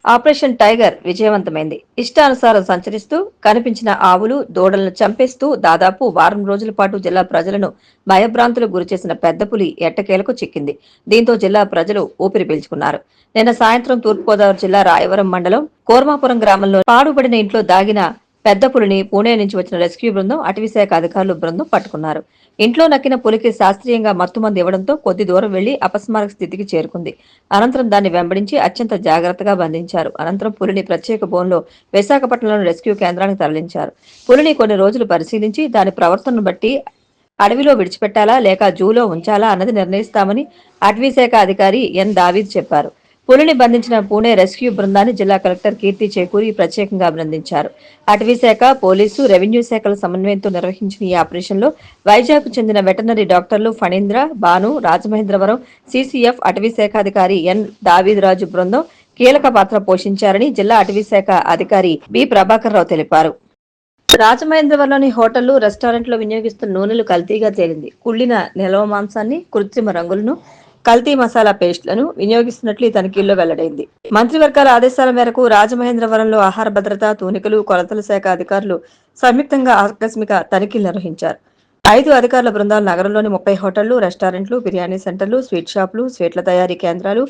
Operation tiger విజయవంతమైంది. ఇష్టానుసారం సంచరిస్తూ కనిపించిన ఆవులు, దూడలను చంపేస్తూ దాదాపు వారం రోజుల పాటు జిల్లా ప్రజలను భయభ్రాంతులకు గురిచేసిన పెద్ద పులి ఎట్టకేలకు చిక్కింది. దీంతో జిల్లా ప్రజలు ఊపిరి పీల్చుకున్నారు. నిన్న సాయంత్రం తూర్పుగోదావరి జిల్లా రాయవరం మండలం కోర్మాపురం గ్రామంలో పాడుబడిన ఇంట్లో దాగిన పెద్ద పులిని పూణే నుంచి వచ్చిన రెస్క్యూ బృందం, అటవీశాఖ అధికారులు బృందం పట్టుకున్నారు. ఇంట్లో నక్కిన పులికి శాస్త్రీయంగా మత్తుమందు ఇవ్వడంతో కొద్ది దూరం వెళ్లి అపస్మారక స్థితికి చేరుకుంది. అనంతరం దాన్ని వెంబడించి అత్యంత జాగ్రత్తగా బంధించారు. అనంతరం పులిని ప్రత్యేక బోన్లో విశాఖపట్నంలోని రెస్క్యూ కేంద్రానికి తరలించారు. పులిని కొన్ని రోజులు పరిశీలించి దాని ప్రవర్తనను బట్టి అడవిలో విడిచిపెట్టాలా లేక జూలో ఉంచాలా అన్నది నిర్ణయిస్తామని అటవీశాఖ అధికారి ఎన్ దావీద్ చెప్పారు. పులిని బంధించిన పూణే రెస్క్యూ బృందాన్ని జిల్లా కలెక్టర్ కీర్తి చేకూరి ప్రత్యేకంగా అభినందించారు. అటవీశాఖ, పోలీసు, రెవెన్యూ శాఖల సమన్వయంతో నిర్వహించిన ఈ ఆపరేషన్లో వైజాగ్ చెందిన వెటర్నరీ డాక్టర్లు ఫణీంద్ర, భాను, రాజమహేంద్రవరం సీసీఎఫ్ అటవీశాఖాధికారి ఎన్ దావీద్ రాజు బృందం కీలక పాత్ర పోషించారని జిల్లా అటవీశాఖ అధికారి బి ప్రభాకర్ రావు తెలిపారు. రాజమహేంద్రవరంలోని హోటళ్లు, రెస్టారెంట్లో వినియోగిస్తున్న నూనెలు కల్తీగా తేలింది. కుళ్లిన నిల్వ మాంసాన్ని, కృత్రిమ రంగులను, కల్తీ మసాలా పేస్టులను వినియోగిస్తున్నట్లు ఈ తనిఖీల్లో వెల్లడైంది. మంత్రివర్గాల ఆదేశాల మేరకు రాజమహేంద్రవరంలో ఆహార భద్రత, తూనికలు, కొలతల శాఖ అధికారులు సంయుక్తంగా ఆకస్మిక తనిఖీలు నిర్వహించారు. 5 అధికారుల బృందాలు నగరంలోని 30 హోటళ్లు, రెస్టారెంట్లు, బిర్యానీ సెంటర్లు, స్వీట్ షాపులు, స్వీట్ల తయారీ కేంద్రాలు,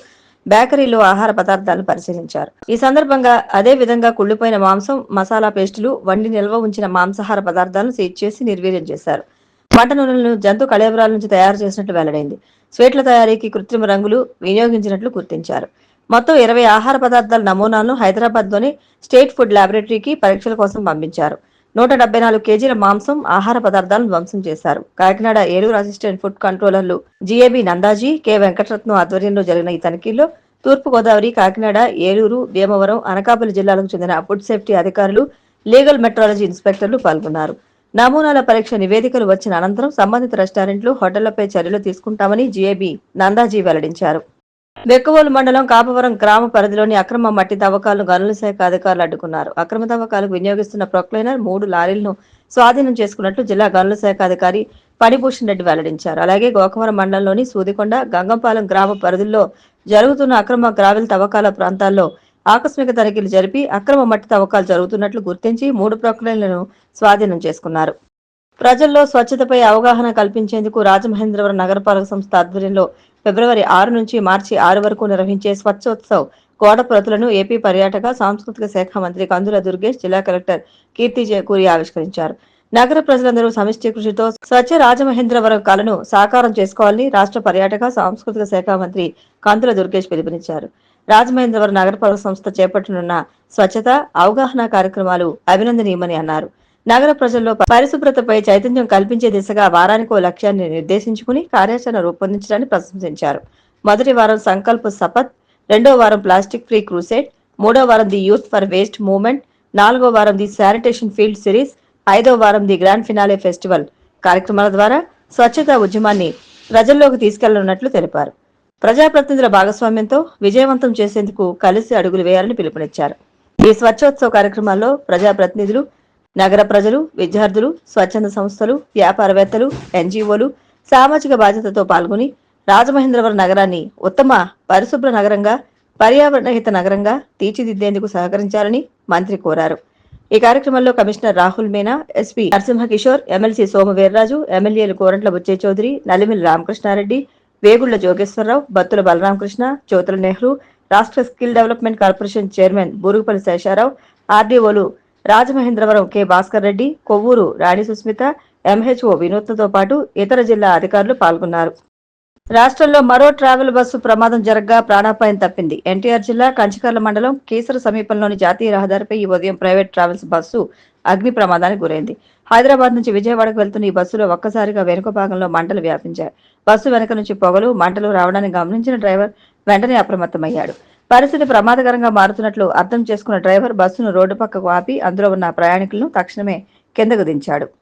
బేకరీలో ఆహార పదార్థాలను పరిశీలించారు. ఈ సందర్భంగా అదే విధంగా కుళ్లిపోయిన మాంసం, మసాలా పేస్టులు, వండి నిల్వ ఉంచిన మాంసాహార పదార్థాలను సీజ్ చేసి నిర్వీర్యం చేశారు. వంట నూనెలను జంతు కళేబరాల నుంచి తయారు చేసినట్లు వెల్లడైంది. స్వీట్ల తయారీకి కృత్రిమ రంగులు వినియోగించినట్లు గుర్తించారు. మొత్తం 20 ఆహార పదార్థాల నమూనాలను హైదరాబాద్లోని స్టేట్ ఫుడ్ ల్యాబొరేటరీకి పరీక్షల కోసం పంపించారు. 174 కేజీల మాంసం, ఆహార పదార్థాలను ధ్వంసం చేశారు. Kakinada Eluru assistant food కంట్రోలర్లు జీఏబీ నందాజీ, K Venkataratnam ఆధ్వర్యంలో జరిగిన ఈ తనిఖీల్లో తూర్పుగోదావరి, కాకినాడ, ఏలూరు, భీమవరం, అనకాపల్లి జిల్లాలకు చెందిన ఫుడ్ సేఫ్టీ అధికారులు, లీగల్ మెట్రాలజీ ఇన్స్పెక్టర్లు పాల్గొన్నారు. నమూనాల పరీక్ష నివేదికలు వచ్చిన అనంతరం సంబంధిత రెస్టారెంట్లు, హోటళ్లపై చర్యలు తీసుకుంటామని జీఏబీ నందాజీ వెల్లడించారు. బెక్కవోలు మండలం కాపవరం గ్రామ పరిధిలోని అక్రమ మట్టి తవ్వకాలను గనుల శాఖ అధికారులు అడ్డుకున్నారు. అక్రమ తవ్వకాలకు వినియోగిస్తున్న ప్రొక్లైనర్ 3 లారీలను స్వాధీనం చేసుకున్నట్లు జిల్లా గనుల శాఖ అధికారి ఫణిభూషణ్ రెడ్డి వెల్లడించారు. అలాగే గోకవరం మండలంలోని సూదికొండ, గంగంపాలెం గ్రామ పరిధుల్లో జరుగుతున్న అక్రమ గ్రావెల్ తవ్వకాల ప్రాంతాల్లో ఆకస్మిక తనిఖీలు జరిపి అక్రమ మట్టి తవ్వకాలు జరుగుతున్నట్లు గుర్తించి 3 ప్రొక్లైన్లను స్వాధీనం చేసుకున్నారు. ప్రజల్లో స్వచ్ఛతపై అవగాహన కల్పించేందుకు రాజమహేంద్రవరం నగరపాలక సంస్థ ఆధ్వర్యంలో ఫిబ్రవరి 6 నుంచి మార్చి 6 వరకు నిర్వహించే స్వచ్ఛోత్సవ్ గోడ ప్రతులను ఏపీ పర్యాటక, సాంస్కృతిక శాఖ మంత్రి కందుల దుర్గేష్, జిల్లా కలెక్టర్ కీర్తి చేకూరి ఆవిష్కరించారు. నగర ప్రజలందరూ సమిష్టి కృషితో స్వచ్ఛ రాజమహేంద్రవరం కళను సాకారం చేసుకోవాలని రాష్ట్ర పర్యాటక, సాంస్కృతిక శాఖ మంత్రి కందుల దుర్గేష్ పిలుపునిచ్చారు. రాజమహేంద్రవరం నగరపాలక సంస్థ చేపట్టనున్న స్వచ్ఛత, అవగాహన కార్యక్రమాలు అభినందనీయమని అన్నారు. నగర ప్రజల్లో పరిశుభ్రతపై చైతన్యం కల్పించే దిశగా వారానికో లక్ష్యాన్ని నిర్దేశించుకుని కార్యాచరణ రూపొందించడాన్ని ప్రశంసించారు. మొదటి వారం సంకల్ప్ సపత్, 2వ వారం ప్లాస్టిక్ ఫ్రీ క్రూసేడ్, 3వ వారం the youth for waste movement, 4వ వారం ది శానిటేషన్ ఫీల్డ్ సిరీస్, 5వ వారం ది గ్రాండ్ ఫినాలే ఫెస్టివల్ కార్యక్రమాల ద్వారా స్వచ్ఛతా ఉద్యమాన్ని ప్రజల్లోకి తీసుకెళ్లనున్నట్లు తెలిపారు. ప్రజాప్రతినిధుల భాగస్వామ్యంతో విజయవంతం చేసేందుకు కలిసి అడుగులు వేయాలని పిలుపునిచ్చారు. ఈ స్వచ్ఛోత్సవ కార్యక్రమాల్లో ప్రజాప్రతినిధులు, నగర ప్రజలు, విద్యార్థులు, స్వచ్ఛంద సంస్థలు, వ్యాపారవేత్తలు, ఎన్జీఓలు సామాజిక బాధ్యతతో పాల్గొని రాజమహేంద్రవరం నగరాన్ని ఉత్తమ పరిశుభ్ర నగరంగా, పర్యావరణహిత నగరంగా తీర్చిదిద్దేందుకు సహకరించాలని మంత్రి కోరారు. ఈ కార్యక్రమంలో commissioner Rahul Meena, SP Narasimha Kishore, MLC Somu Veerraju, ఎమ్మెల్యేలు కోరంట్ల బుచ్చయ్య చౌదరి, నలిమిలి రామకృష్ణారెడ్డి, వేగుళ్ల జోగేశ్వరరావు, బత్తుల బలరామకృష్ణ, జ్యోతుల నెహ్రూ, రాష్ట్ర skill development corporation chairman Burugupalli Sesharao, ఆర్డీఓలు రాజమహేంద్రవరం కె భాస్కర్ రెడ్డి, కొవ్వూరు రాణి సుస్మిత, ఎంహెచ్ఓ వినూత్నతో పాటు ఇతర జిల్లా అధికారులు పాల్గొన్నారు. రాష్ట్రంలో మరో ట్రావెల్ బస్సు ప్రమాదం జరగ్గా ప్రాణాపాయం తప్పింది. ఎన్టీఆర్ జిల్లా కంచికర్ల మండలం కీసర సమీపంలోని జాతీయ రహదారిపై ఈ ఉదయం ప్రైవేట్ ట్రావెల్స్ బస్సు అగ్ని ప్రమాదానికి గురైంది. హైదరాబాద్ నుంచి విజయవాడకు వెళ్తున్న ఈ బస్సులో ఒక్కసారిగా వెనుక భాగంలో మంటలు వ్యాపించాయి. బస్సు వెనుక నుంచి పొగలు, మంటలు రావడాన్ని గమనించిన డ్రైవర్ వెంటనే అప్రమత్తమయ్యాడు. పరిస్థితి ప్రమాదకరంగా మారుతున్నట్లు అర్థం చేసుకున్న డ్రైవర్ బస్సును రోడ్డు పక్కకు ఆపి అందులో ఉన్న ప్రయాణికులను తక్షణమే కిందకు దించాడు.